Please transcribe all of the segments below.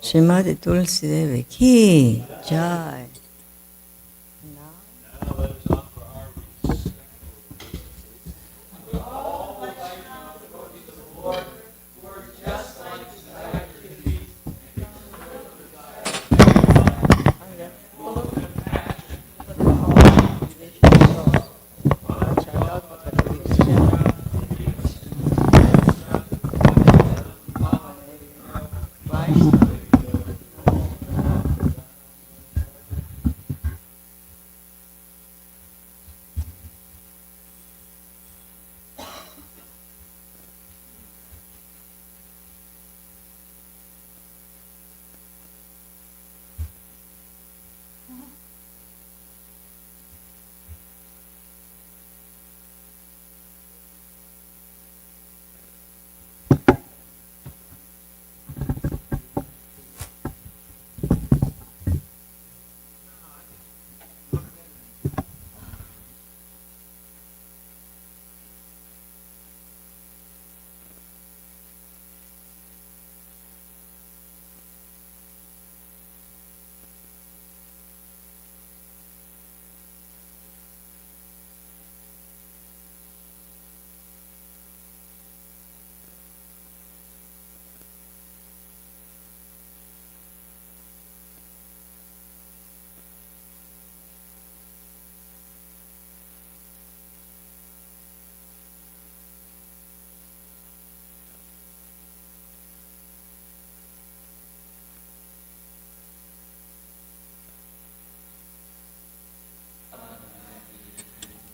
Shrimati Tulsi Devi Ki Jai.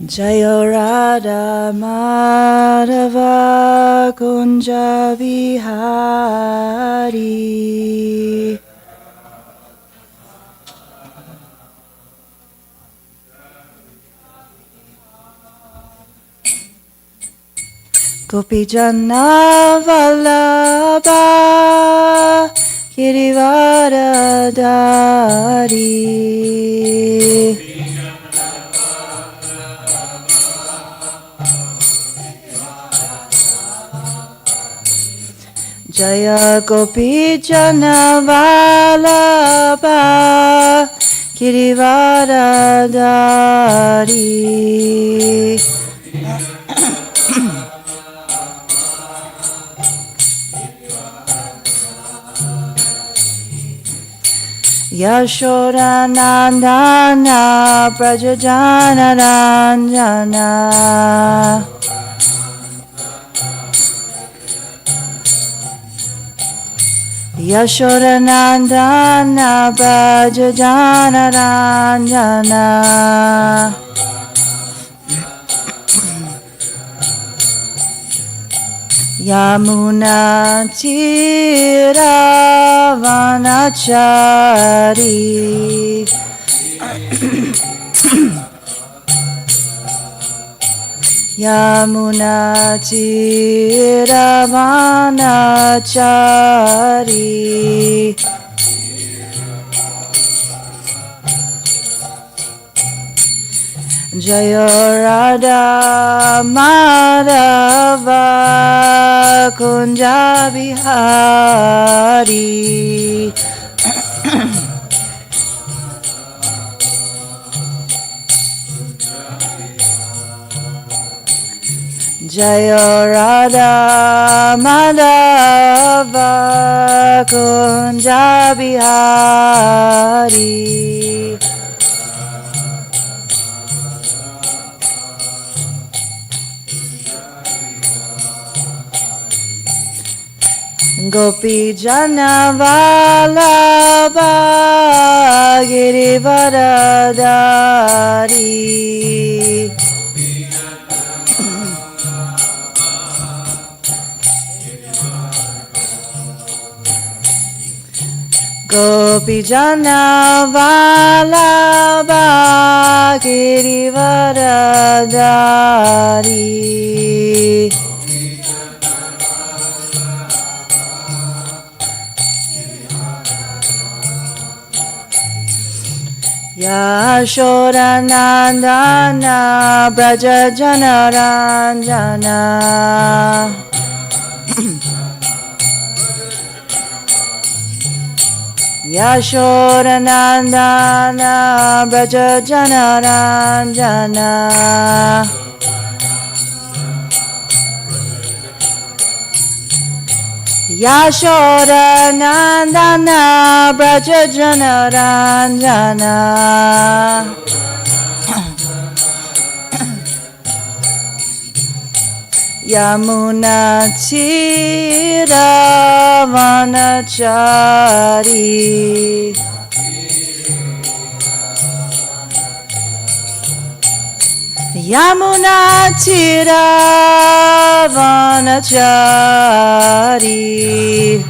Jaya Radha Madhava Kunja Vihari Gopijana Vallabha Girivaradari Jaya Gopi Jana Vallabha Girivaradari Yashoda Nandana Brajajana Ranjana Yashoda Nandana Brajajana Ranjana Yamuna Tiravanachari Yamuna Tiravanachari Jaya Radha Madhava Kunja Vihari Jaya Radha Madhava Kunja Vihari Gopi Jana Vallabha Girivaradari Gopi Jana Vallabha Girivaradari Yashoda Nandana Brajajana Ranjana Yashodanandana Braja Janaranjana Yashodanandana Braja Janaranjana Yamuna Vanachari Yamuna Vanachari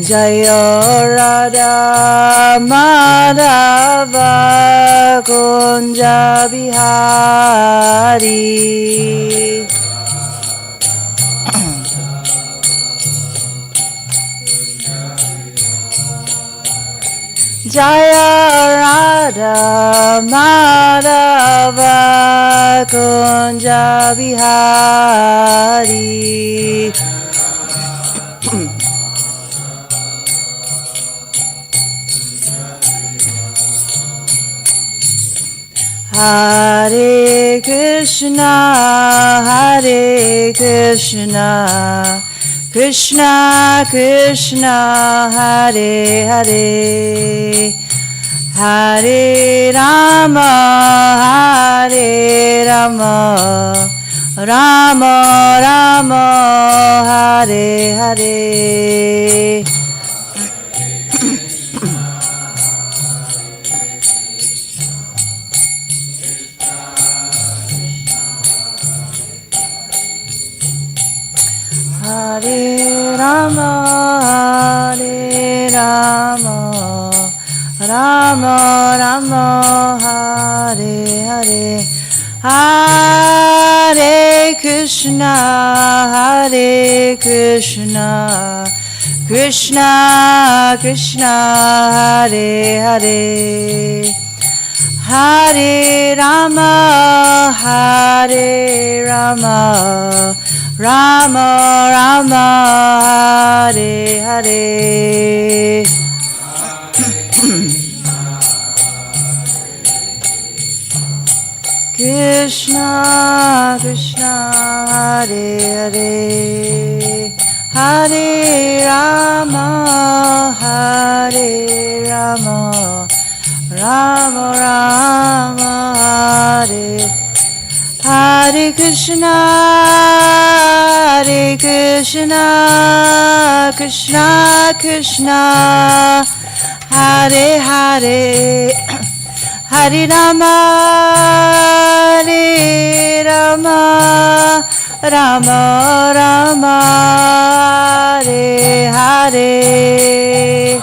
Jaya Radha Madhava Kunja Bihari Jaya Radha Madhava Kunja Bihari Hare Krishna, Hare Krishna, Krishna Krishna, Hare Hare, Hare Rama, Hare Rama, Rama Rama, Hare Hare. Hare Rama, Hare Rama, Rama Rama, Hare Hare, Hare Krishna, Hare Krishna, Krishna Krishna, Hare Hare, Hare Rama, Hare Rama, Rama Rama, Hare Hare. Krishna Krishna, Hare Hare, Hare Rama, Hare Rama, Rama Rama, Hare Hare Krishna, Hare Krishna, Krishna Krishna, Hare Hare, Hare Rama, Hare Rama, Rama Rama, Hare Hare.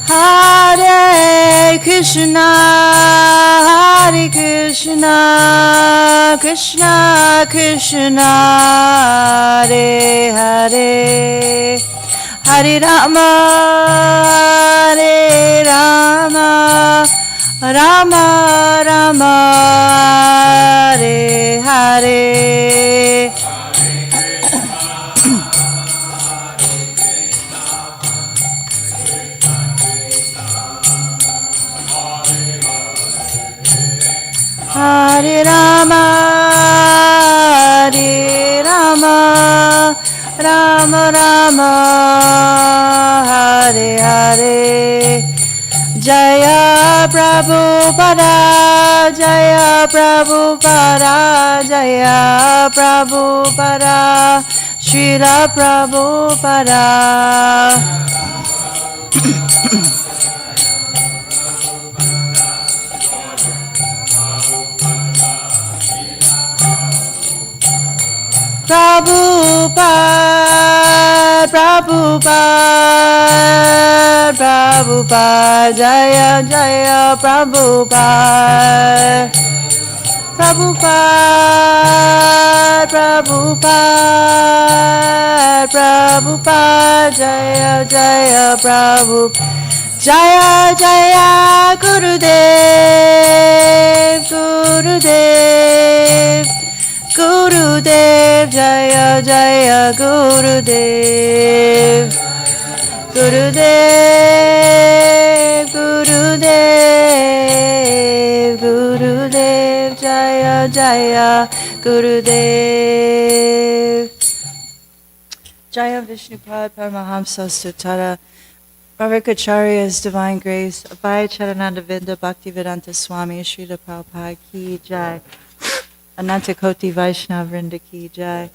Hare Krishna, Hare Krishna, Krishna Krishna, Hare Hare, Hare Rama, Hare Rama, Rama Rama, Hare Hare. Hare Rama, Hare Rama, Rama Rama, Hare Hare. Jaya Prabhupada, Jaya Prabhupada, Jaya Prabhupada, Srila Prabhupada. Prabhupada, Prabhupada, Prabhupada, Jaya Jaya Prabhupada. Prabhupada, Prabhupada, Prabhupada, Jaya Jaya Prabhupada, Jaya Jaya Gurudev, Gurudev, Gurudev, Jaya Jaya Gurudev, Gurudev, Gurudev, Gurudev, Jaya Jaya Gurudev. Jaya Vishnupad Paramahamsa Sutara, Bhavarkacharya's Divine Grace, Abhaya Charananda Vinda Bhaktivedanta Swami, Srila Prabhupada Ki Jai, Ananta Koti Vaishnava Vrinda Ki Jai,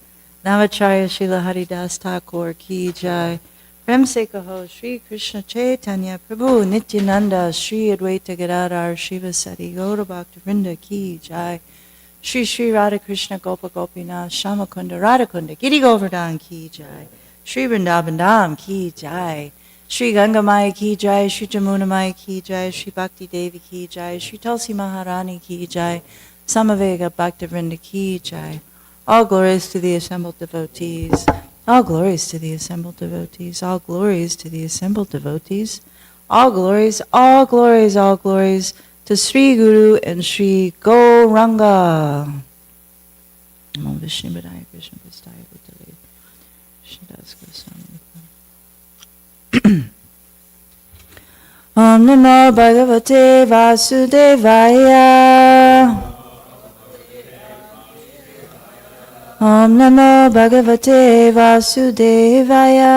Namacharya Srila Haridas Thakur Ki Jai, Prem Se Kaho Shri Krishna Chaitanya Prabhu Nityananda Shri Advaita Gadadhar Srivasati Gaura Bhakta Vrinda Ki Jai, Shri Shri Radha Krishna Gopa Gopinath Shamakunda Radhakunda Giri Govardhan Ki Jai, Shri Vrindavan Dham Ki Jai, Shri Ganga Maya Ki Jai, Shri Jamuna Maya Ki Jai, Shri Bhakti Devi Ki Jai, Shri Tulsi Maharani Ki Jai, Samavega Bhakta Vrinda Ki Jai. All glories to the assembled devotees. All glories to the assembled devotees. All glories to the assembled devotees. All glories, all glories, all glories to Sri Guru and Sri Gauranga. Namo Vishnu Padaya Krishna Prasthaya Bhutale Shridas Goswami. Om Namo Bhagavate Vasudevaya. Om Namo Bhagavate Vasudevaya.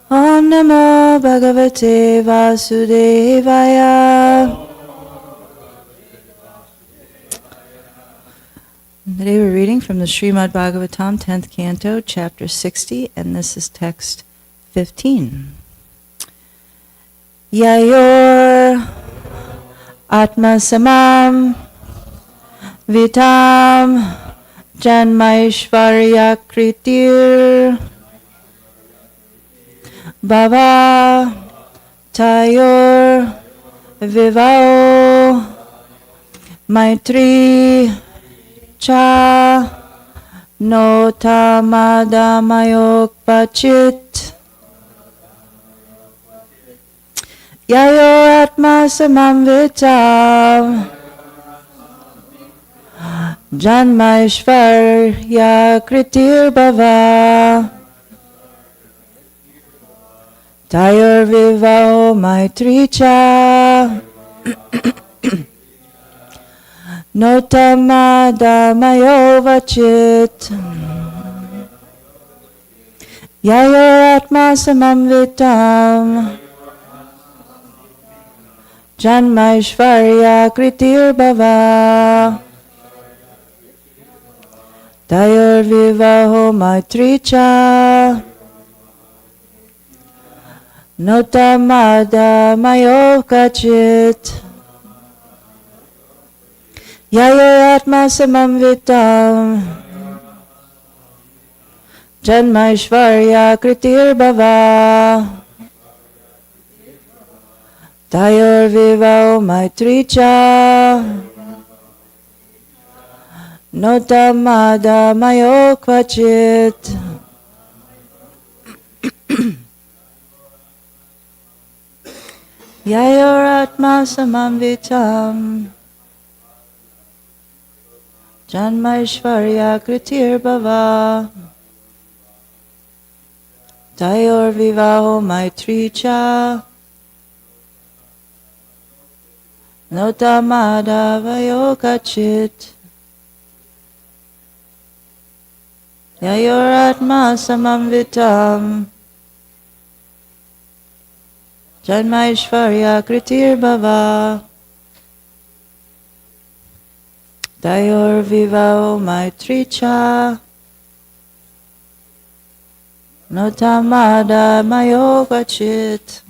Om Namo Bhagavate Vasudevaya. Today we're reading from the Srimad Bhagavatam, 10th Canto, Chapter 60, and this is text 15. Yayor Atma Samam Vitam Janmaishvarya Kritir Bhava Tayor Vivao Maitri Cha no tamadamayok pachit yayo atma samamvitam janmaishvarya kritir bhava tayor vivao maitri cha Notamada vachit Yayo atma samamvitam Janmaishvarya kritir bhava Tayor vivaho maitricha Notamada kachit Yayo atma samamvitam Janmaishvarya kritir bhava Tayor vivao maitricha Notamada kvachit. Yayor atma samamvitam Janmaishvarya kritir bhava Tayor vivaho maitricha Notamada kachit. Yayor atma samamvitam Janmaishvarya kritir bhava Tayor vivao maitricha Notamada kachit.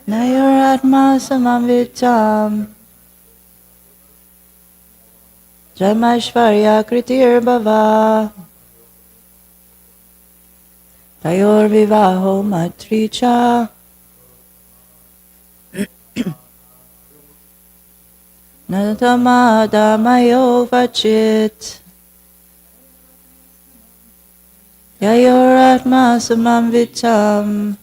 Nayor atma samamvitam Janmaishvarya kritir bhava Tayor vivaho maitricha Natamada vachit. Yayoratma samamvitam.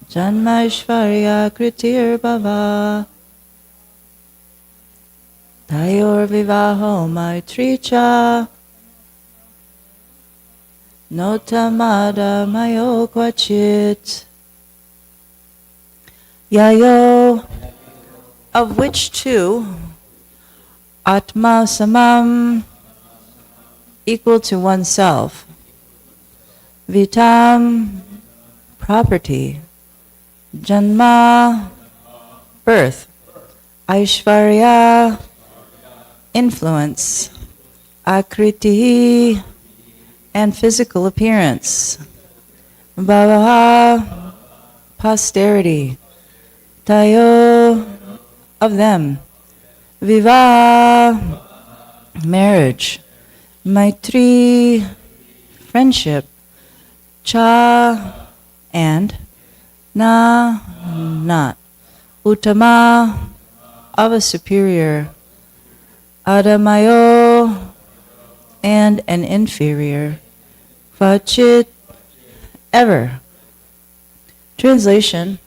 Janmaishvarya kritir bhava. Tayor vivaho maitricha. Notamada mayo kvachit. Yayo, of which two, atma samam, equal to oneself, vitam, property, janma, birth, aishvarya, influence, akriti, and physical appearance, bhavaha, posterity, tayo, of them, vivaha, marriage, maitri, friendship, cha, and, na, not, uttama, of a superior, adamayo, and an inferior, vachit, ever. Translation: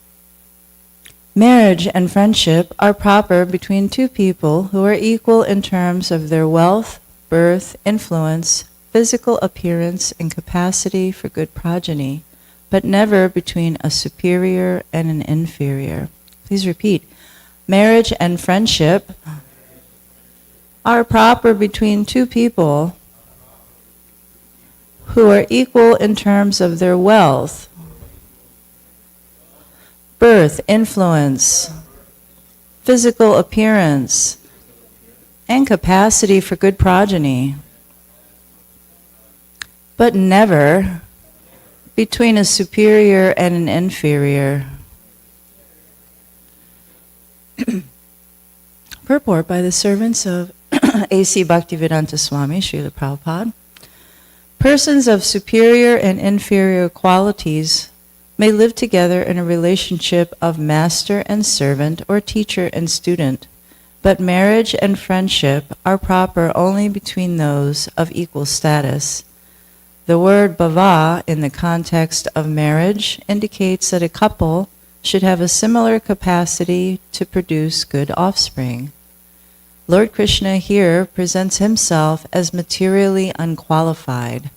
marriage and friendship are proper between two people who are equal in terms of their wealth, birth, influence, physical appearance, and capacity for good progeny, but never between a superior and an inferior. Please repeat. Marriage and friendship are proper between two people who are equal in terms of their wealth, birth, influence, physical appearance, and capacity for good progeny, but never between a superior and an inferior. Purport by the servants of A.C. Bhaktivedanta Swami, Srila Prabhupada. Persons of superior and inferior qualities may live together in a relationship of master and servant or teacher and student, but marriage and friendship are proper only between those of equal status. The word bhava in the context of marriage indicates that a couple should have a similar capacity to produce good offspring. Lord Krishna here presents himself as materially unqualified.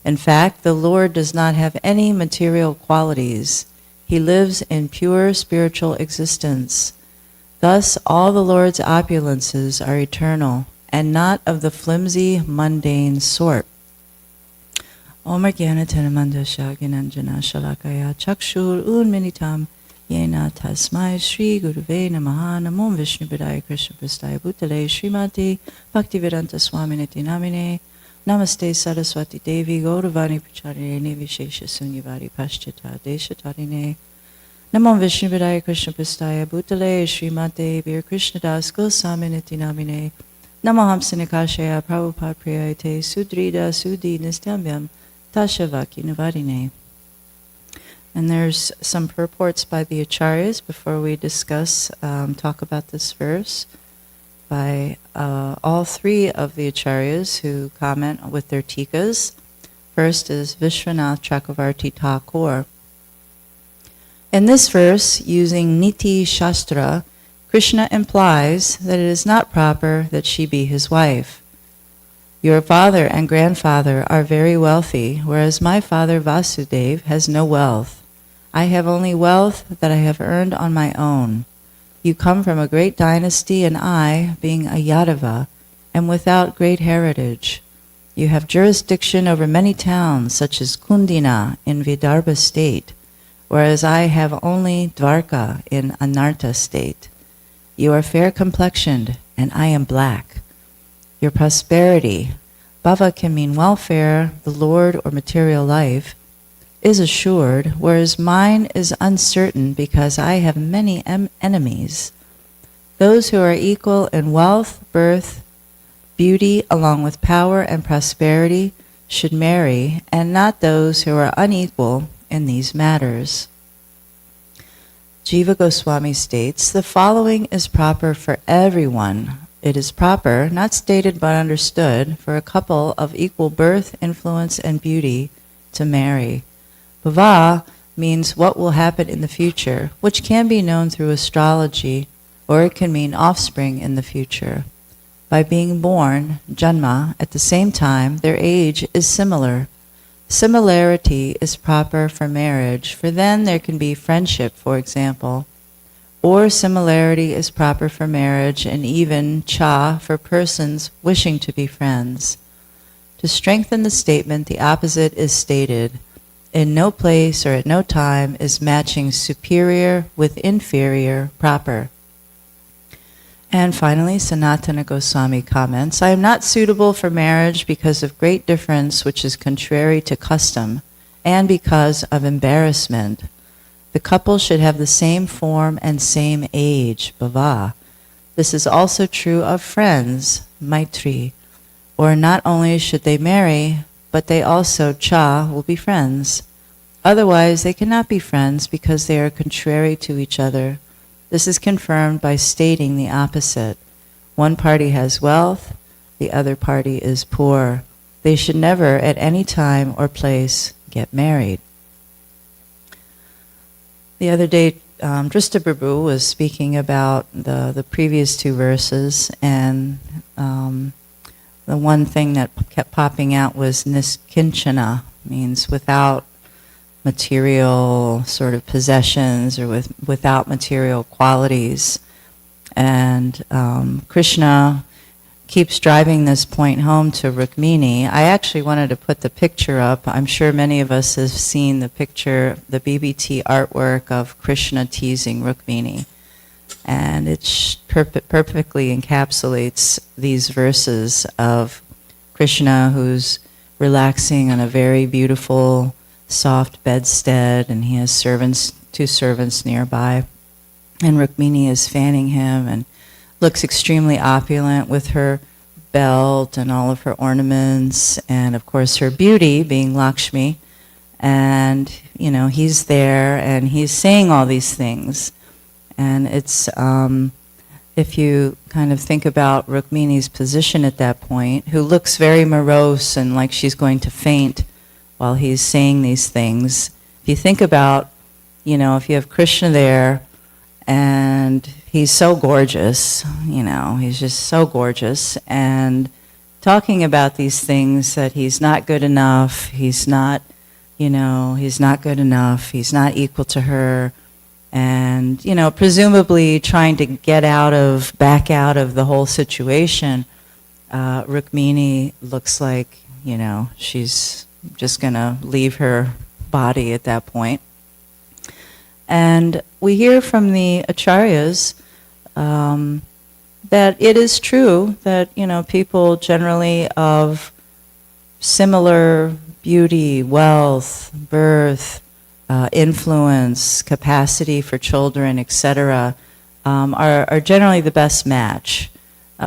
In fact, the Lord does not have any material qualities. He lives in pure spiritual existence. Thus, all the Lord's opulences are eternal and not of the flimsy, mundane sort. Om Jnana Tanamandasya Gnananjana Shalakaya Chakshur Unminitam Yena Tasmai Shri Guruve Namaha Namo Vishnu Padaya Krishna Prastaya Bhutale Srimati Bhaktivedanta Swami Niti Namine Namaste Saraswati Devi Gauravani Pracharine Vishesha Sunyavari Paschata Deshatarine Namo Vishnu Padaya Krishna Prastaya Bhutale Srimati Bir Krishna Das Goswami Niti Namine Namo Hamsanikashaya Prabhupada Priyate Sudrida Sudi Nistyamyam Tashavaki Navarine. And there's some purports by the acharyas before we talk about this verse, by all three of the acharyas who comment with their tikas. First is Vishwanath Chakravarti Thakur. In this verse, using Niti Shastra, Krishna implies that it is not proper that she be his wife. Your father and grandfather are very wealthy, whereas my father Vasudev has no wealth. I have only wealth that I have earned on my own. You come from a great dynasty, and I, being a Yadava, am without great heritage. You have jurisdiction over many towns, such as Kundina in Vidarbha state, whereas I have only Dvarka in Anarta state. You are fair-complexioned, and I am black. Your prosperity, bhava can mean welfare, the Lord, or material life, is assured, whereas mine is uncertain because I have many enemies. Those who are equal in wealth, birth, beauty, along with power and prosperity, should marry, and not those who are unequal in these matters. Jiva Goswami states, the following is proper for everyone. It is proper, not stated but understood, for a couple of equal birth, influence, and beauty to marry. Bhava means what will happen in the future, which can be known through astrology, or it can mean offspring in the future. By being born, janma, at the same time, their age is similar. Similarity is proper for marriage, for then there can be friendship, for example. Or similarity is proper for marriage, and even cha for persons wishing to be friends. To strengthen the statement, the opposite is stated. In no place or at no time is matching superior with inferior proper. And finally, Sanatana Goswami comments, I am not suitable for marriage because of great difference which is contrary to custom, and because of embarrassment. The couple should have the same form and same age, bhava. This is also true of friends, maitri. Or not only should they marry, but they also, cha, will be friends. Otherwise, they cannot be friends because they are contrary to each other. This is confirmed by stating the opposite. One party has wealth, the other party is poor. They should never, at any time or place, get married. The other day, Drista Prabhu was speaking about the previous two verses, and the one thing that kept popping out was niskinchana, means without material sort of possessions or without material qualities. And Krishna keeps driving this point home to Rukmini. I actually wanted to put the picture up. I'm sure many of us have seen the picture, the BBT artwork of Krishna teasing Rukmini. And it perfectly encapsulates these verses of Krishna who's relaxing on a very beautiful, soft bedstead, and he has two servants nearby. And Rukmini is fanning him and looks extremely opulent with her belt and all of her ornaments, and of course her beauty being Lakshmi. And, you know, he's there and he's saying all these things. And it's, if you kind of think about Rukmini's position at that point, who looks very morose and like she's going to faint while he's saying these things. If you think about, you know, if you have Krishna there and he's so gorgeous, you know, he's just so gorgeous, and talking about these things that he's not good enough, he's not, you know, he's not good enough, he's not equal to her, and, you know, presumably trying to back out of the whole situation. Rukmini looks like, you know, she's just going to leave her body at that point. And we hear from the acharyas that it is true that, you know, people generally of similar beauty, wealth, birth, influence, capacity for children, etc., are generally the best match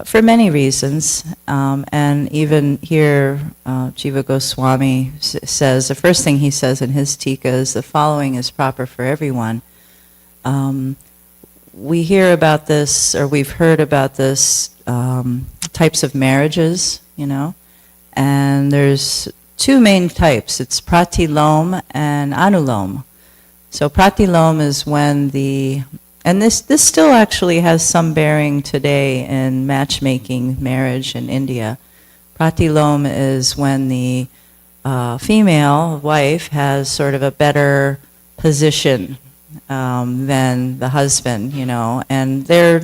for many reasons. And even here, Jiva Goswami says, the first thing he says in his tika is, the following is proper for everyone. We hear about this, or we've heard about this, types of marriages, you know, and there's two main types. It's pratilom and anulom. So pratilom is when and this still actually has some bearing today in matchmaking marriage in India. Pratilom is when the female wife has sort of a better position than the husband, you know, and they're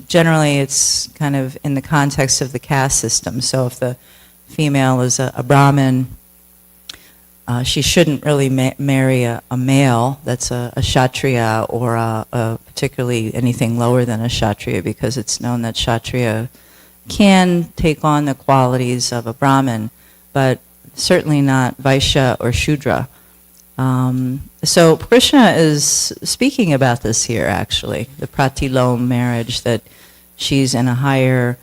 generally, it's kind of in the context of the caste system. So if the female is a Brahmin, she shouldn't really marry a male that's a Kshatriya, or particularly anything lower than a Kshatriya, because it's known that Kshatriya can take on the qualities of a Brahmin, but certainly not Vaishya or Shudra. So Krishna is speaking about this here, actually, the pratilom marriage, that she's in a higher,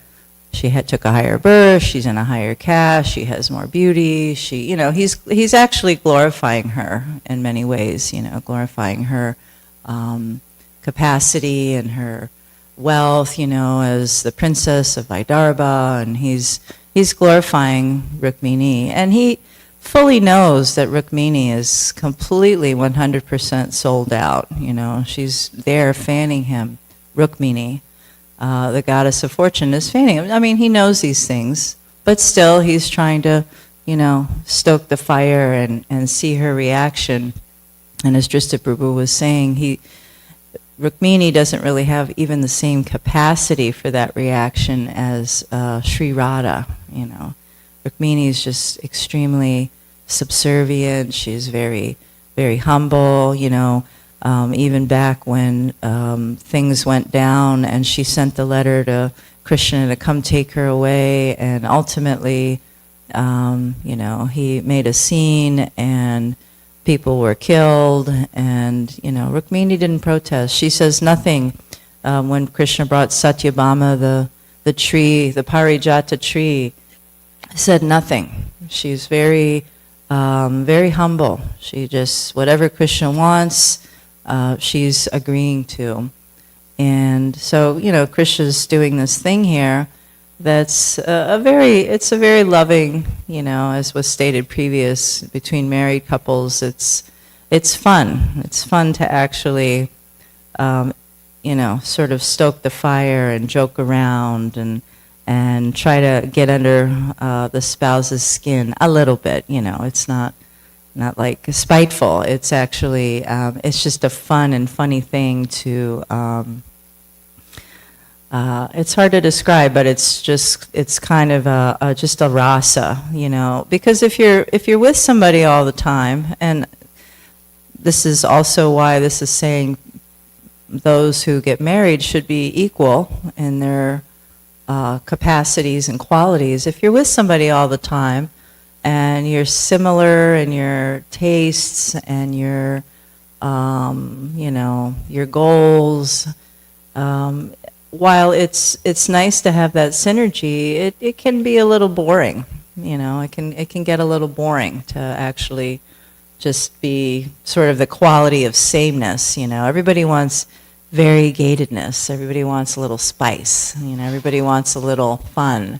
took a higher birth, she's in a higher caste, she has more beauty, you know, he's actually glorifying her in many ways, you know, glorifying her capacity and her wealth, as the princess of Vidarbha, and he's glorifying Rukmini, and he fully knows that Rukmini is completely 100% sold out. She's there fanning him. Rukmini, the goddess of fortune, is fanning him. I mean, he knows these things, but still he's trying to, stoke the fire and see her reaction. And as Drista Prabhu was saying, Rukmini doesn't really have even the same capacity for that reaction as Sri Radha. Rukmini is just extremely subservient. She's very, very humble. Even back when things went down, and she sent the letter to Krishna to come take her away, and ultimately, he made a scene and people were killed, and, Rukmini didn't protest. She says nothing. When Krishna brought Satyabhama the tree, the Parijata tree, said nothing. She's very, very humble. She just, whatever Krishna wants, she's agreeing to. And so, Krishna's doing this thing here that's it's a very loving, as was stated previous, between married couples. It's fun. It's fun to actually, sort of stoke the fire and joke around and try to get under the spouse's skin a little bit. It's not like spiteful. It's actually, it's just a fun and funny thing to, it's hard to describe, but it's kind of just a rasa, because if you're with somebody all the time, and this is also why this is saying those who get married should be equal in their capacities and qualities. If you're with somebody all the time, and you're similar in your tastes and your goals, while it's nice to have that synergy, it can be a little boring. It can get a little boring to actually just be sort of the quality of sameness. Everybody wants variegatedness. Everybody wants a little spice. Everybody wants a little fun.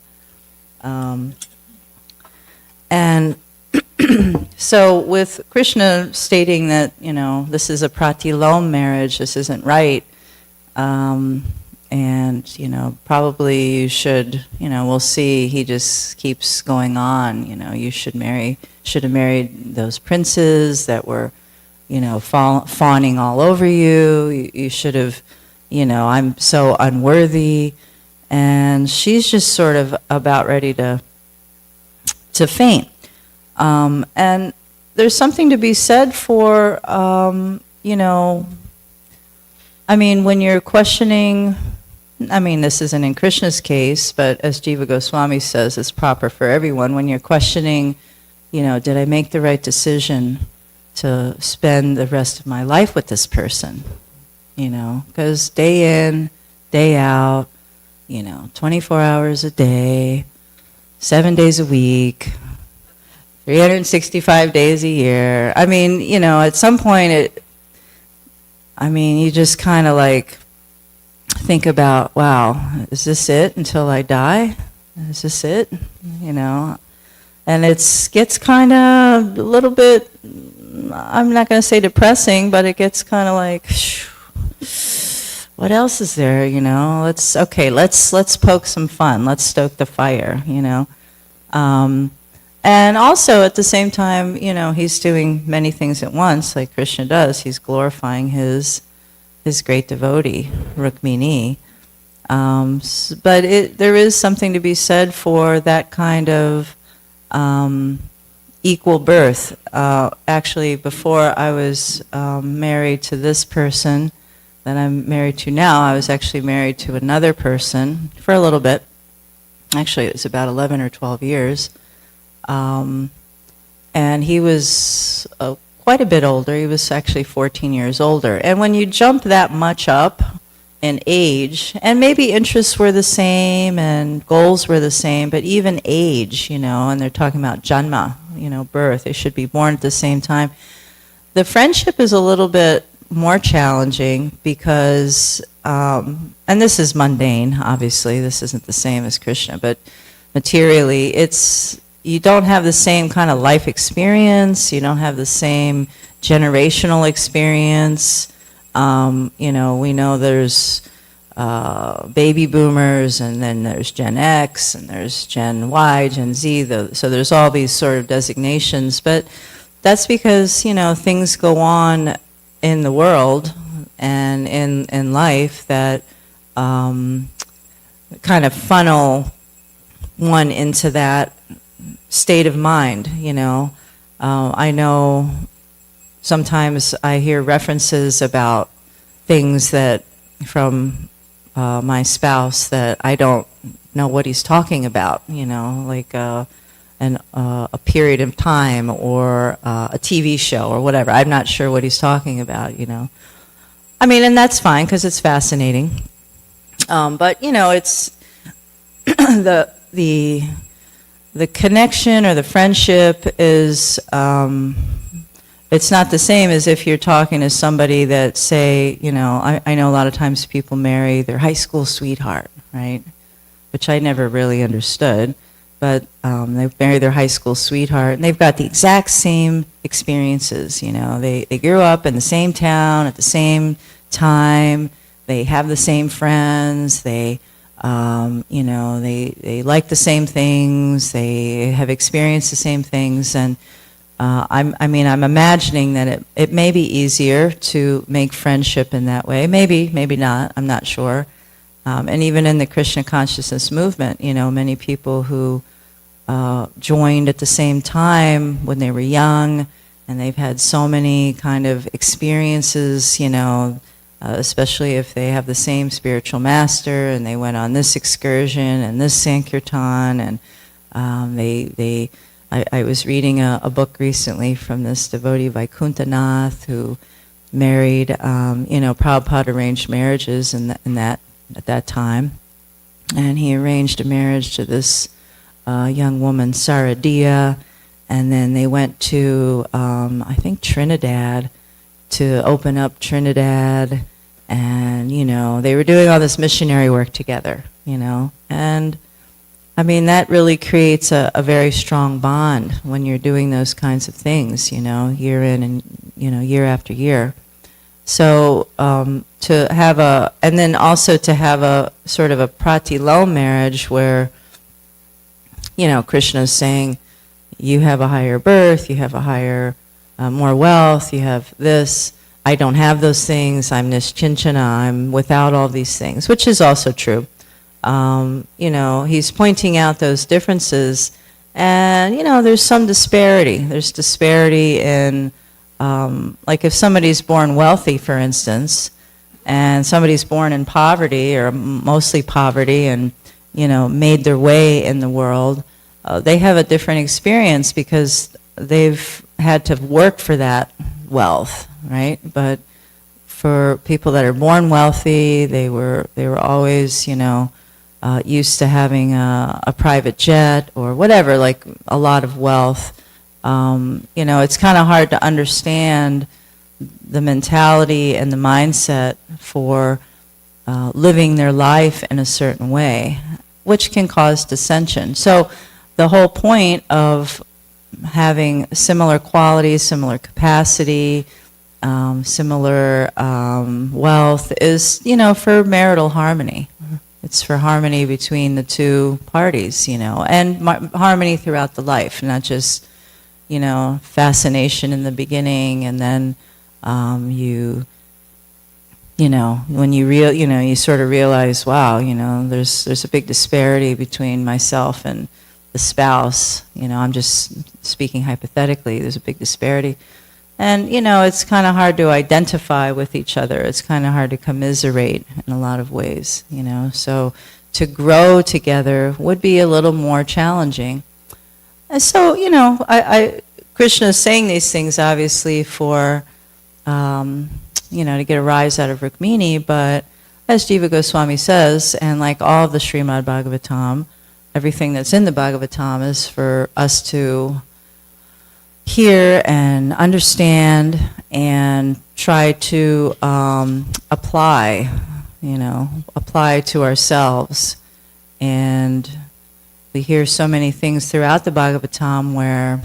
And so with Krishna stating that, this is a pratilom marriage, this isn't right, and, probably you should, we'll see, he just keeps going on, you should have married those princes that were, fawning all over you. You should have, I'm so unworthy. And she's just sort of about ready to faint. And there's something to be said for, when you're questioning, this isn't in Krishna's case, but as Jiva Goswami says, it's proper for everyone. When you're questioning, did I make the right decision to spend the rest of my life with this person? Because day in, day out, 24 hours a day, 7 days a week, 365 days a year. At some point you just kind of like think about, wow, is this it until I die? Is this it? And it gets kind of a little bit, I'm not going to say depressing, but it gets kind of like, what else is there? Let's poke some fun. Let's stoke the fire. And also at the same time, he's doing many things at once, like Krishna does. He's glorifying his great devotee, Rukmini. But there is something to be said for that kind of equal birth. Actually, before I was married to this person that I'm married to now, I was actually married to another person for a little bit. Actually, it was about 11 or 12 years. And he was quite a bit older. He was actually 14 years older. And when you jump that much up in age, and maybe interests were the same and goals were the same, but even age, and they're talking about janma, birth, they should be born at the same time. The friendship is a little bit more challenging because, and this is mundane, obviously, this isn't the same as Krishna, but materially, you don't have the same kind of life experience, you don't have the same generational experience. We know there's baby boomers, and then there's Gen X, and there's Gen Y, Gen Z, so there's all these sort of designations, but that's because, things go on in the world and in life that kind of funnel one into that state of mind, I know sometimes I hear references about things that from my spouse that I don't know what he's talking about, like a period of time or a TV show or whatever. I'm not sure what he's talking about, I mean, and that's fine because it's fascinating. But, it's the connection or the friendship is, it's not the same as if you're talking to somebody that, say, I know a lot of times people marry their high school sweetheart, right? Which I never really understood. But they marry their high school sweetheart, and they've got the exact same experiences, They grew up in the same town at the same time. They have the same friends. They like the same things. They have experienced the same things, and I'm imagining that it may be easier to make friendship in that way. Maybe not. I'm not sure. And even in the Krishna consciousness movement, many people who joined at the same time when they were young, and they've had so many kind of experiences, especially if they have the same spiritual master, and they went on this excursion and this Sankirtan, and I was reading a book recently from this devotee Vaikuntanath who married, Prabhupada arranged marriages at that time, and he arranged a marriage to this young woman, Saradiya, and then they went to, I think, Trinidad to open up Trinidad, and, they were doing all this missionary work together, and I mean, that really creates a very strong bond when you're doing those kinds of things, year in and, year after year. So to have and then also to have a sort of a pratilo marriage where, Krishna's saying, you have a higher birth, you have a higher, more wealth, you have this, I don't have those things, I'm nischinchana, I'm without all these things, which is also true. He's pointing out those differences, and, there's some disparity. There's disparity in, like if somebody's born wealthy, for instance, and somebody's born in poverty, or mostly poverty, and, made their way in the world, they have a different experience because they've had to work for that wealth, right? But for people that are born wealthy, they were always, used to having a private jet or whatever, like a lot of wealth. It's kind of hard to understand the mentality and the mindset for living their life in a certain way, which can cause dissension. So the whole point of having similar qualities, similar capacity, similar wealth is, for marital harmony. It's for harmony between the two parties, and harmony throughout the life, not just, fascination in the beginning, and then when you sort of realize, wow, there's a big disparity between myself and the spouse. I'm just speaking hypothetically. There's a big disparity. And, it's kind of hard to identify with each other. It's kind of hard to commiserate in a lot of ways, So to grow together would be a little more challenging. And so, Krishna is saying these things, obviously, for, to get a rise out of Rukmini, but as Jiva Goswami says, and like all of the Srimad Bhagavatam, everything that's in the Bhagavatam is for us to hear and understand and try to apply to ourselves. And we hear so many things throughout the Bhagavatam where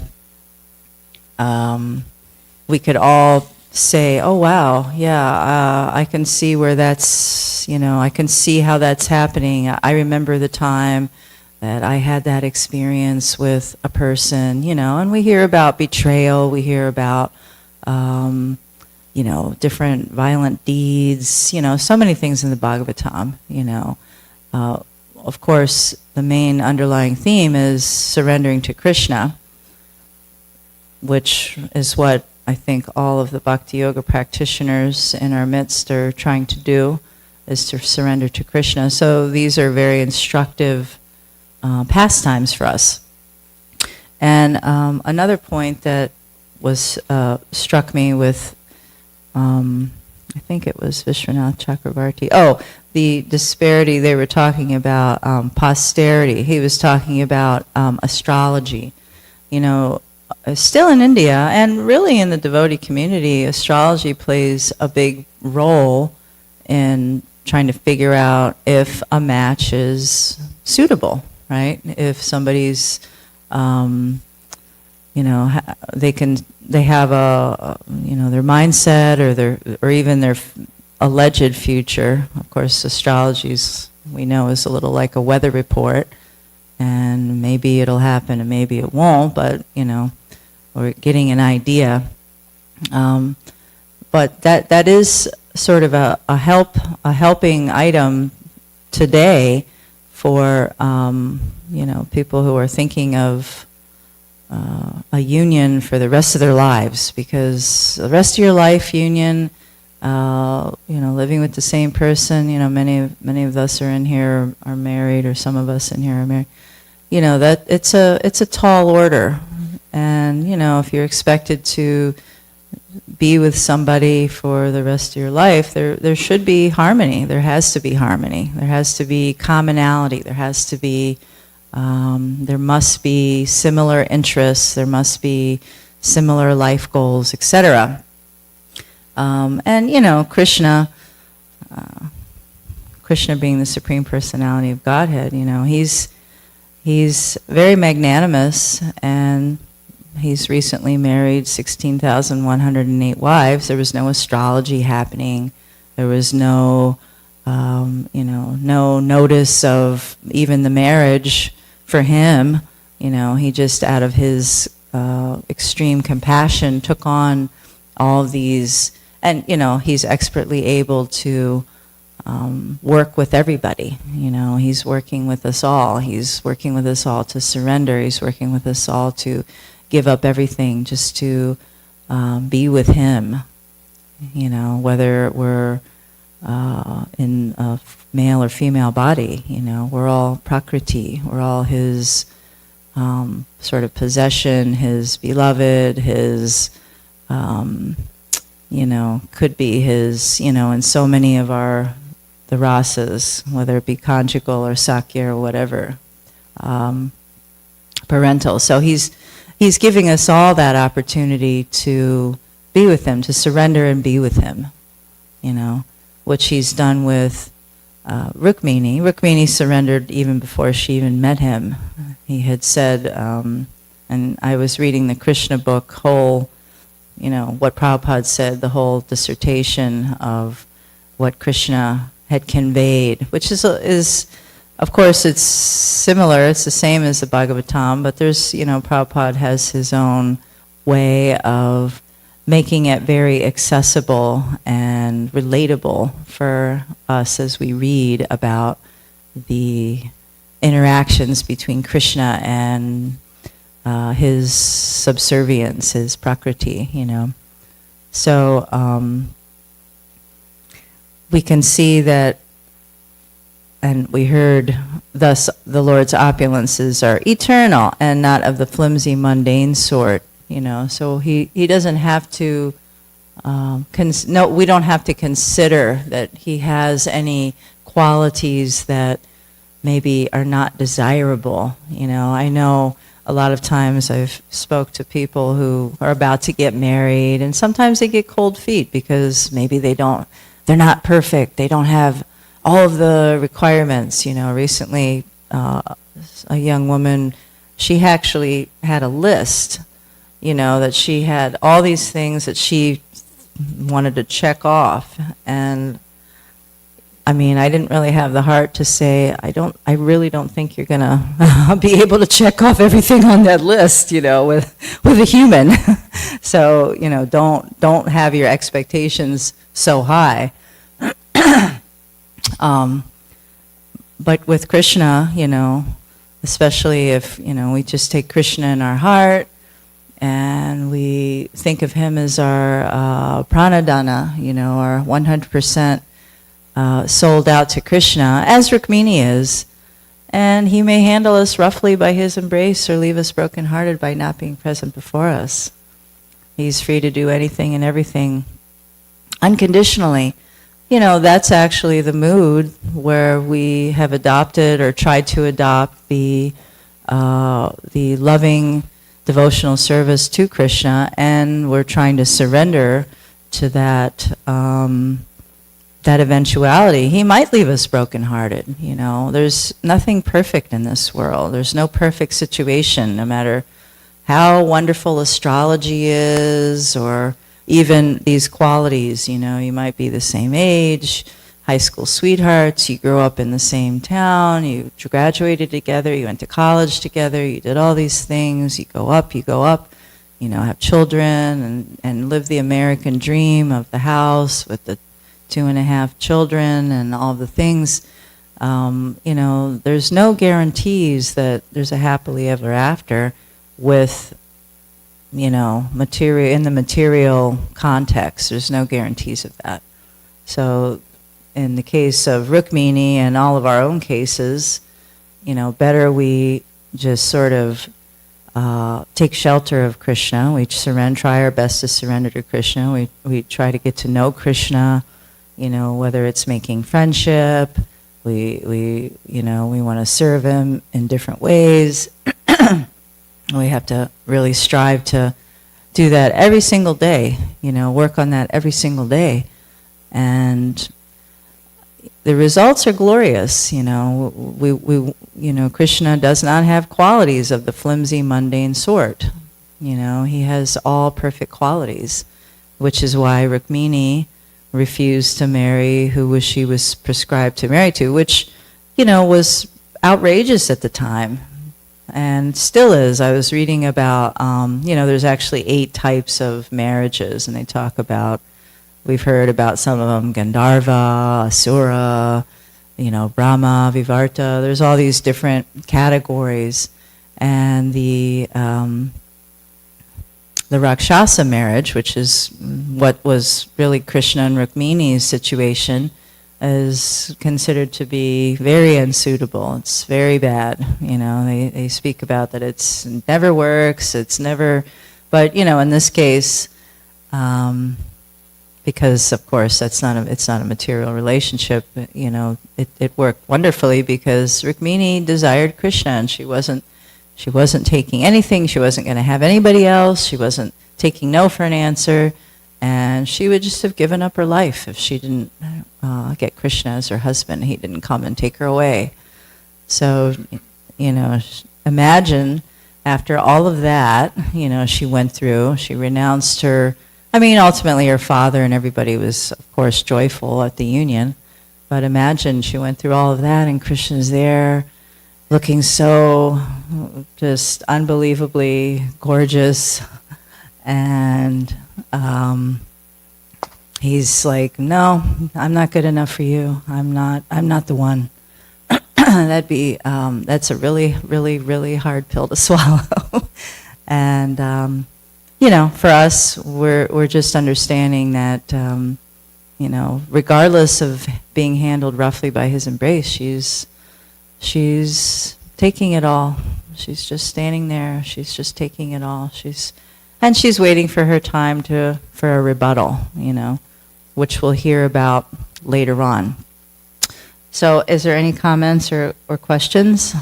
we could all say, oh wow, yeah, I can see where that's, I can see how that's happening. I remember the time that I had that experience with a person, and we hear about betrayal, we hear about, different violent deeds, so many things in the Bhagavatam, Of course, the main underlying theme is surrendering to Krishna, which is what I think all of the Bhakti Yoga practitioners in our midst are trying to do, is to surrender to Krishna. So these are very instructive pastimes for us. And another point that was struck me with, I think it was Vishwanath Chakravarti. Oh, the disparity they were talking about, posterity. He was talking about astrology. Still in India, and really in the devotee community, astrology plays a big role in trying to figure out if a match is suitable, right? If somebody's, they have their mindset or even their alleged future. Of course, astrology we know is a little like a weather report, and maybe it'll happen and maybe it won't, but we're getting an idea. But that is sort of a helping item today for people who are thinking of a union for the rest of their lives, because the rest of your life union, living with the same person, many of us are in here are married, or some of us in here are married. That it's a tall order, and if you're expected to be with somebody for the rest of your life, there should be harmony. There has to be harmony. There has to be commonality. There has to be there must be similar interests. There must be similar life goals, etc. And Krishna being the Supreme Personality of Godhead, he's very magnanimous, and he's recently married 16,108 wives. There was no astrology happening. There was no, no notice of even the marriage for him. He just, out of his extreme compassion, took on all of these, and he's expertly able to work with everybody. He's working with us all. He's working with us all to surrender. He's working with us all to give up everything just to be with him. Whether we're in a male or female body, we're all Prakriti. We're all his sort of possession, his beloved, his, could be his, in so many of the rasas, whether it be conjugal or sakya or whatever, parental. So he's giving us all that opportunity to be with him, to surrender and be with him, which he's done with Rukmini. Rukmini surrendered even before she even met him. He had said, and I was reading the Krishna book, what Prabhupada said, the whole dissertation of what Krishna had conveyed, which is of course, it's similar. It's the same as the Bhagavatam, but there's, Prabhupada has his own way of making it very accessible and relatable for us as we read about the interactions between Krishna and his subservience, his Prakriti, So we can see that, and we heard, thus the Lord's opulences are eternal and not of the flimsy, mundane sort. So he doesn't have to, we don't have to consider that he has any qualities that maybe are not desirable. I know a lot of times I've spoke to people who are about to get married, and sometimes they get cold feet because maybe they're not perfect. They don't have all of the requirements. Recently, a young woman, she actually had a list, that she had all these things that she wanted to check off. And I mean, I didn't really have the heart to say, I really don't think you're gonna be able to check off everything on that list, with a human. So, don't have your expectations so high. But with Krishna, especially if, we just take Krishna in our heart and we think of him as our pranadana, our 100% sold out to Krishna, as Rukmini is, and he may handle us roughly by his embrace or leave us brokenhearted by not being present before us. He's free to do anything and everything unconditionally. That's actually the mood where we have adopted or tried to adopt the loving devotional service to Krishna, and we're trying to surrender to that that eventuality. He might leave us brokenhearted. There's nothing perfect in this world. There's no perfect situation, no matter how wonderful astrology is, or even these qualities. You might be the same age, high school sweethearts, you grew up in the same town, you graduated together, you went to college together, you did all these things, you go up, have children, and live the American dream of the house with the 2.5 children and all the things. There's no guarantees that there's a happily ever after with material, in the material context. There's no guarantees of that. So in the case of Rukmini and all of our own cases, better we just sort of take shelter of Krishna. We try our best to surrender to Krishna. We try to get to know Krishna, whether it's making friendship, we want to serve him in different ways. We have to really strive to do that every single day, work on that every single day. And the results are glorious, Krishna does not have qualities of the flimsy, mundane sort. He has all perfect qualities, which is why Rukmini refused to marry who she was prescribed to marry to, which, was outrageous at the time. And still is. I was reading about, there's actually 8 types of marriages, and they talk about, we've heard about some of them, Gandharva, Asura, Brahma, Vivarta. There's all these different categories. And the Rakshasa marriage, which is what was really Krishna and Rukmini's situation, is considered to be very unsuitable. It's very bad. They speak about that it never works, it's never, but in this case, because of course it's not a material relationship, it worked wonderfully because Rukmini desired Krishna, and she wasn't taking anything, she wasn't going to have anybody else, she wasn't taking no for an answer. And she would just have given up her life if she didn't get Krishna as her husband. He didn't come and take her away. So, imagine after all of that, she went through, she renounced ultimately her father and everybody was, of course, joyful at the union. But imagine she went through all of that and Krishna's there looking so just unbelievably gorgeous. And he's like, no, I'm not good enough for you. I'm not the one. That's a really, really, really hard pill to swallow. And for us, we're just understanding that regardless of being handled roughly by his embrace, she's taking it all. She's just standing there. She's just taking it all. She's waiting for her time for a rebuttal, which we'll hear about later on. So is there any comments or questions?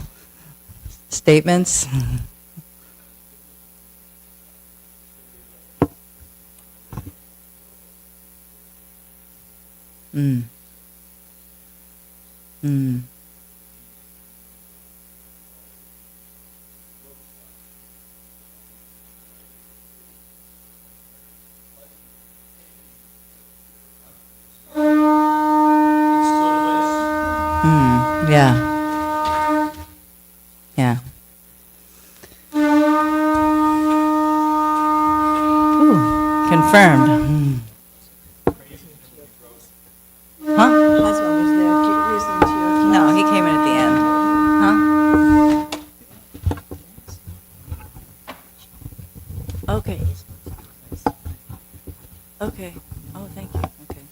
Statements? Mm. Mm. Yeah. Yeah. Ooh, confirmed. Mm. Huh? Husband was there. Listening to your No, he came in at the end. Huh? Okay. Okay. Oh, thank you. Okay.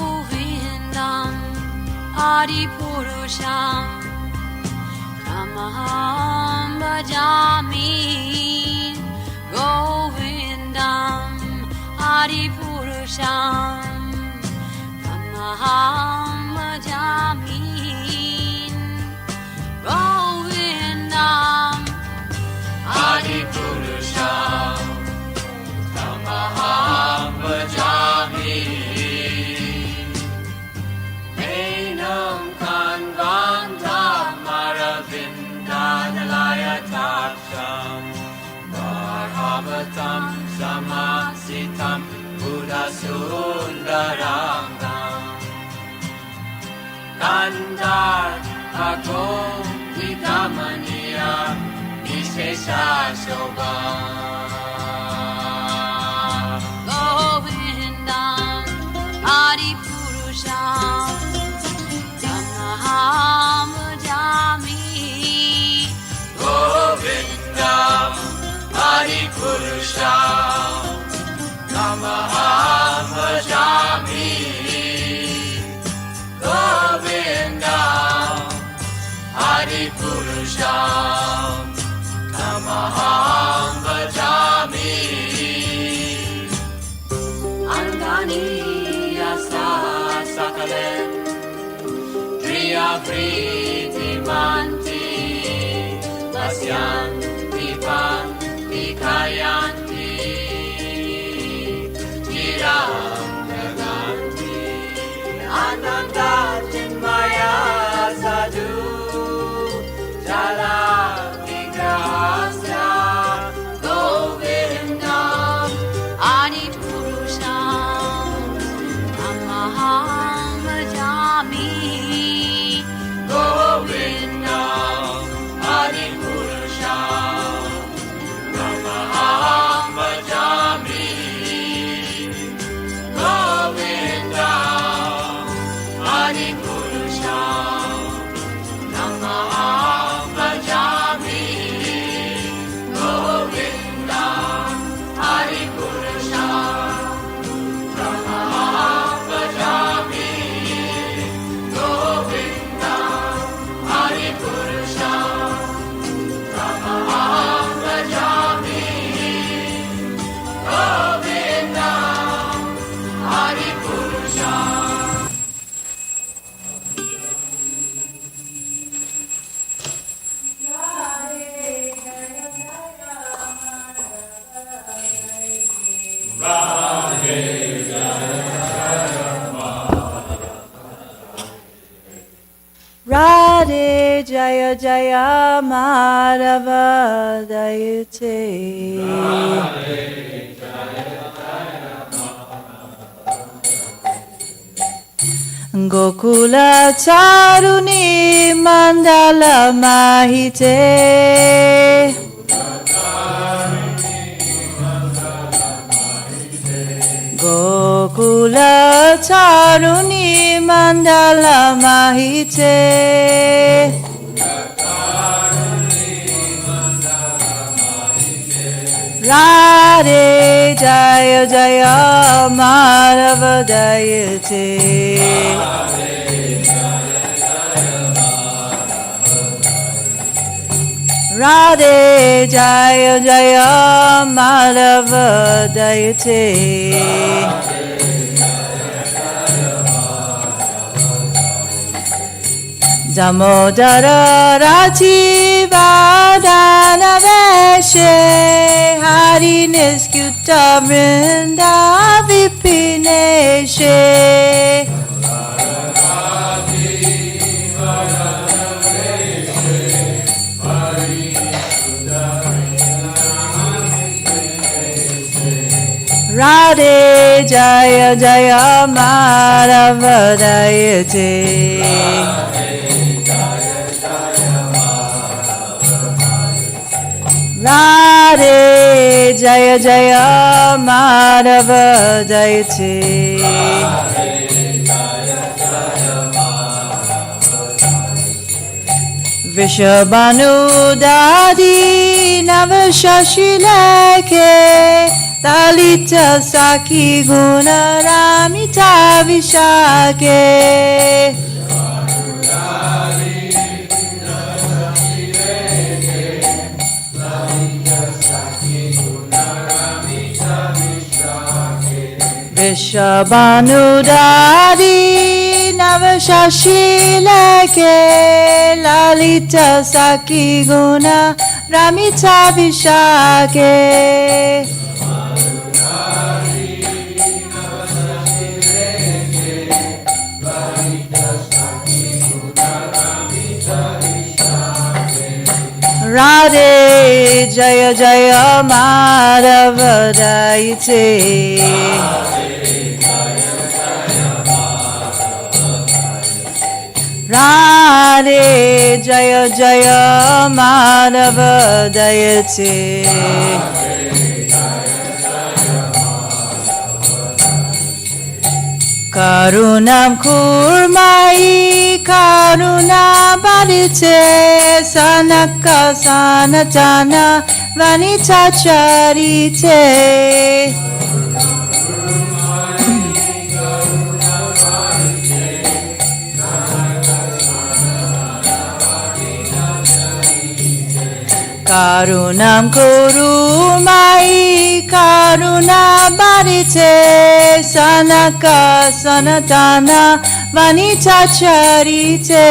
Govindam Adipurusham Tamaham Bhajami Govindam Adipurusham Tamaham Bhajami Govindam Adipurusham Tamaham Bhajami Enam Kanvandam Maravindanalayatasham Bharavatam Samasitam Buddhasundarangam Kandar Agom Vidamaniya Vishesha Shobham Govindam Adipurusham Tamaham Bhajami Govindam Adipurusham Tamaham Bhajami Govindam Adipurusham Tamaham Bhajami Angani Yasa Sakalem Priya Priti Manti Vasyanti Panti Kayanti Tiram Naganti Ananda Chinmaya Sadhu Jala Vigrahasya Govindam Adipurusham Tamaham Bhajami Govindam Adipurusham Tamaham Bhajami Govindam Adipurusham Tamaham Bhajami Govindam Adipurusham Tamaham Bhajami Govindam Adipurusham Tamaham Bhajami Govindam Adipurusham Radhe Jaya Jaya Madhava Dayate Gokula Taruni Mandala Mahite Gokula Taruni Mandala Mahite Radhe Jaya Jaya Madhava Dayate Radhe Jaya Jaya Madhava Dayate Damodara Rati Vadana Veshe Hari Niskuta Vrinda Vipineshe Radhe Jaya Jaya Madhava Dayate Radhe Jaya Jaya Madhava Dayate Vishabhanu Dadi Navashashilake Talita Saki Guna Ramita Vishake Vishabhanu Dadi Navashashilake Lalita Saki Guna Ramita Vishake Radhe Jaya Jaya Madhava Dayate Radhe Jaya Jaya Madhava Dayate Karunam Kurmai Karuna Badite Sanaka Sanatana Vanita Charite Karunam Kurumai Karuna Badite Sanaka Sanatana Vanita Charite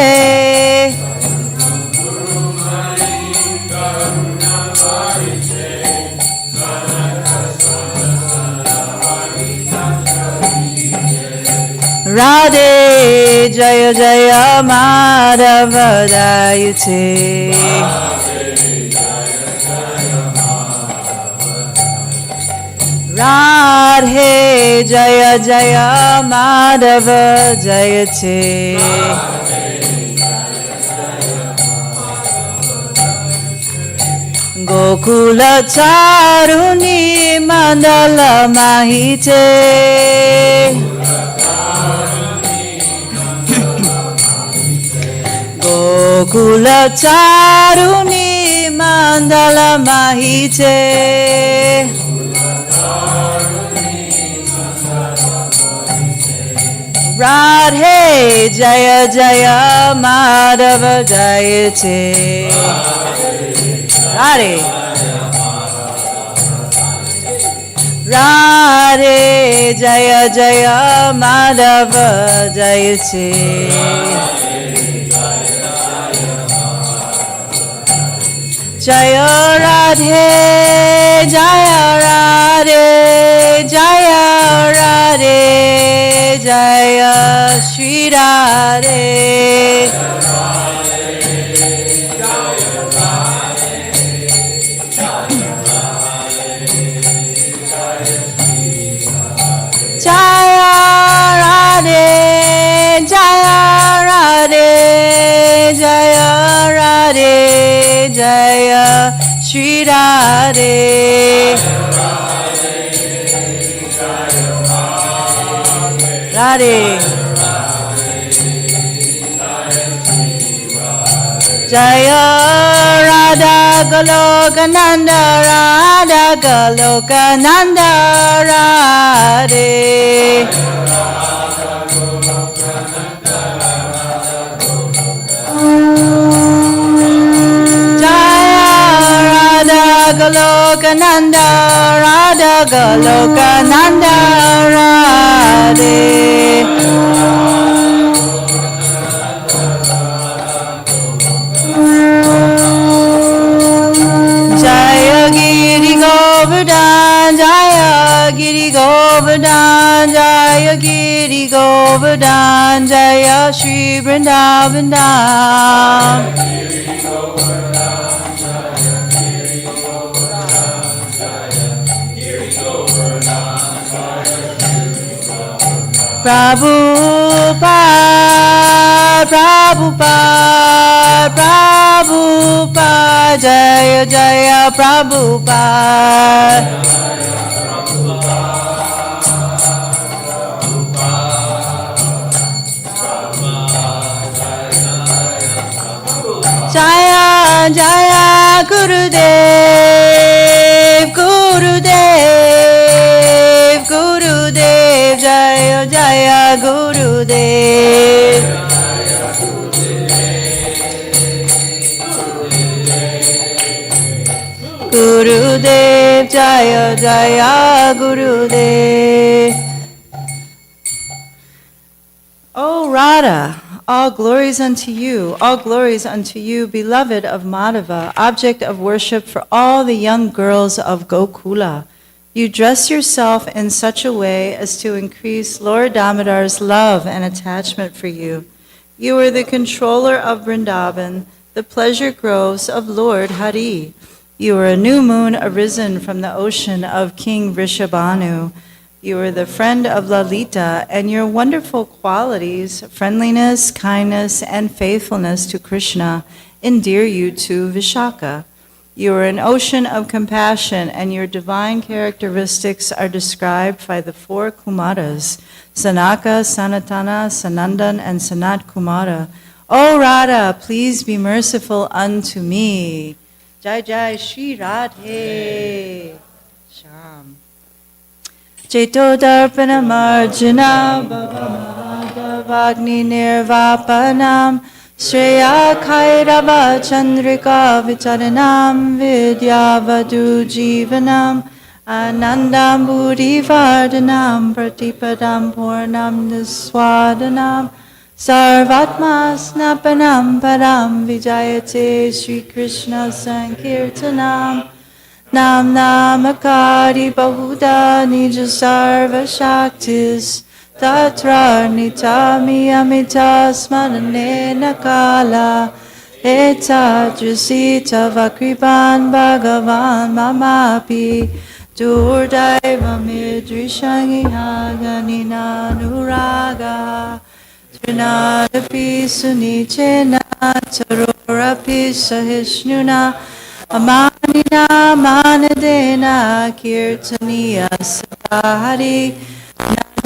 Radhe Jaya Jaya Madhava Dayate Radhe Jaya Jaya Madhava Jayate Gokula Charuni Mandala Mahite Gokula Charuni Mandala Mahite Radhe Jaya Jaya Madhava Jayate Radhe Radhe Jaya Jaya Madhava Jayate Jaya Radhe Jaya Radhe Jaya Radhe Jaya Shri Radhe Jaya Radhe Jaya Radhe Jaya Radhe Jaya Shri Radhe Radhe Jaya Radha Goloka Nanda Radha Goloka Nanda Radhe Jaya Nanda, Radha Goloka Nanda Radhe. Jaya Giri Govardhan, Jaya Giri Govardhan, Jaya Giri Govardhan, Jaya Shri Vrindavan Dham. Prabhupada, Prabhupada, Prabhupada, Jaya Jaya Prabhupada. Jaya Jaya Gurudev, Gurudev, Gurudev, Jaya Jaya Gurudev. Gurudev, Jaya Jaya Gurudev. O Radha, all glories unto you, beloved of Madhava, object of worship for all the young girls of Gokula. You dress yourself in such a way as to increase Lord Damodar's love and attachment for you. You are the controller of Vrindavan, the pleasure groves of Lord Hari. You are a new moon arisen from the ocean of King Vrishabhanu. You are the friend of Lalita, and your wonderful qualities, friendliness, kindness, and faithfulness to Krishna, endear you to Vishaka. You are an ocean of compassion, and your divine characteristics are described by the four Kumaras, Sanaka, Sanatana, Sanandan, and Sanat Kumara. O Radha, please be merciful unto me. Jai Jai Shri Radhe Sham. Cheto Darpana Marjana Bhavamahadavagni Nirvapanam Shreya Kairava Chandrika Vicharanam Vidyavadu Jivanam Anandam Buddhi Vardhanam Pratipadam Purnam Niswadanam Sarvatma Snapanam Param Vijayate Sri Krishna Sankirtanam Nam Namakari Bahuda Nija Sarva Shaktis Tatra Nitami Amita Smaranena Kala Eta Drasita Vakripan Bhagavan Mamapi Durdaiva Midrishangi Haganina Nuraga Trinadapi Sunichena Tarorapi Sahishnuna Amanina Manadena Kirtaniya Sadahari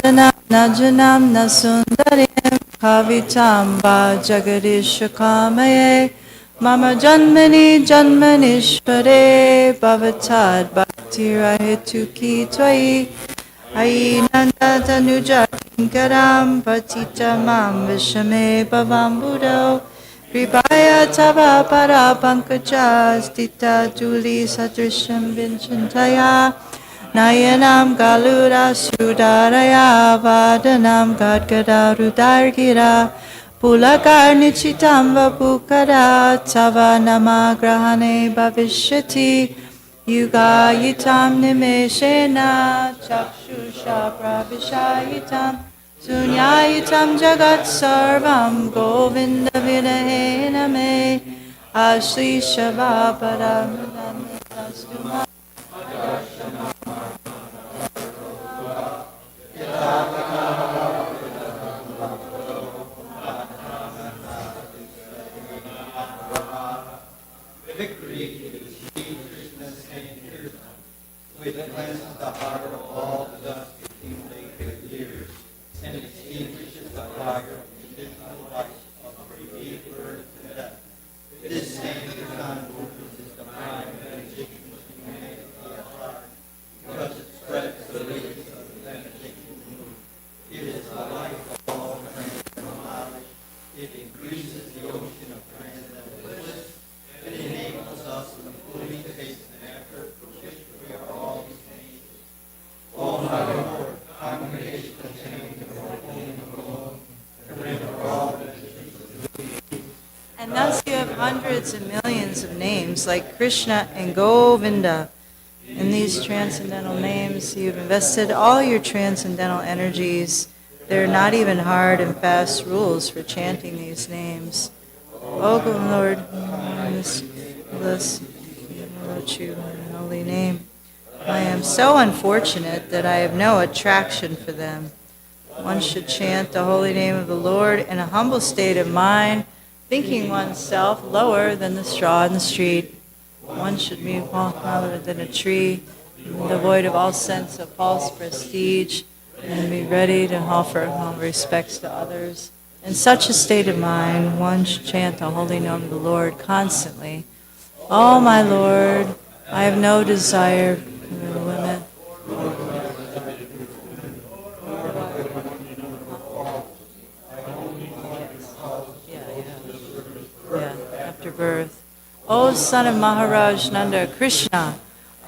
Najanam Nasundarim Kavitamba Jagadishakamaye Mama Janmani Janmanishvare Bhavatad Bhakti Rahituki Twai Ainanda Tanuja Kinkaram Patita Mam Vishame Bhavam Buddho Kripaya Tava Para Pankaja Stita Juli Sadrisham Vinchantaya Nayanam Galura Sudaraya Vadanam Gadgada Rudargira Pulakar Nichitam Vapukara Tava Namagrahane Bhavishyati Yuga Yitam Nimeshena Chakshusha Pravishayitam Sunyayitam Jagat Sarvam Govinda Vidahena Me Ashli Shava Paramudam Tastuma Victory is Sri Krishna's Sankirtan, which cleanses the heart of all the dust accumulated years, and extinguishes the fire of conditional life of repeated birth and death. This Sankirtan movement is divine benediction to humanity at heart, because it spreads the radiance of the benediction movement. It is the life of all transcendental knowledge. It increases the ocean of transcendental bliss. It enables us to fully taste the nectar of Krishna. And thus you have hundreds and millions of names like Krishna and Govinda. In these transcendental names, you've invested all your transcendental energies. There are not even hard and fast rules for chanting these names. Oh, good Lord, bless you, your holy name. I am so unfortunate that I have no attraction for them. One should chant the holy name of the Lord in a humble state of mind, thinking oneself lower than the straw in the street. One should be taller than a tree, devoid of all sense of false prestige, and be ready to offer humble respects to others. In such a state of mind, one should chant the holy name of the Lord constantly. Oh, my Lord, I have no desire for the women. Yeah, after birth. O son of Maharaj Nanda, Krishna,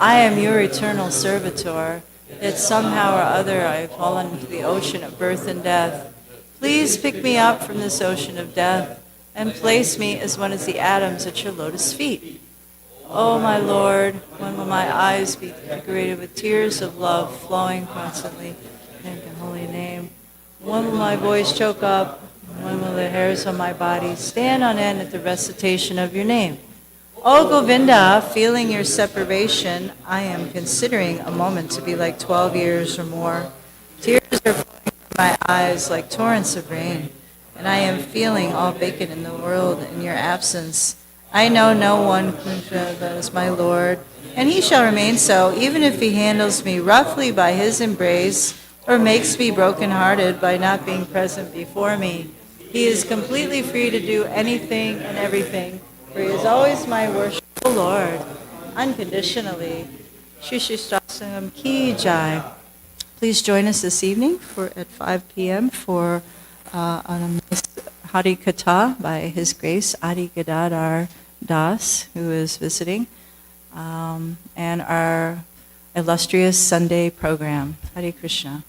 I am your eternal servitor. Yet somehow or other I have fallen into the ocean of birth and death. Please pick me up from this ocean of death and place me as one of the atoms at your lotus feet. O my Lord, when will my eyes be decorated with tears of love flowing constantly in your holy name? When will my voice choke up? When will the hairs on my body stand on end at the recitation of your name? O Govinda, feeling your separation, I am considering a moment to be like 12 years or more. Tears are flowing from my eyes like torrents of rain, and I am feeling all vacant in the world in your absence. I know no one that is my Lord, and he shall remain so, even if he handles me roughly by his embrace, or makes me brokenhearted by not being present before me. He is completely free to do anything and everything, for he is always my worshipful Lord, unconditionally. Shri Shri Stasangam Ki Jai. Please join us this evening at 5 p.m. for a nice Hari Katha by His Grace Adi Gadadhar Das, who is visiting, and our illustrious Sunday program. Hare Krishna.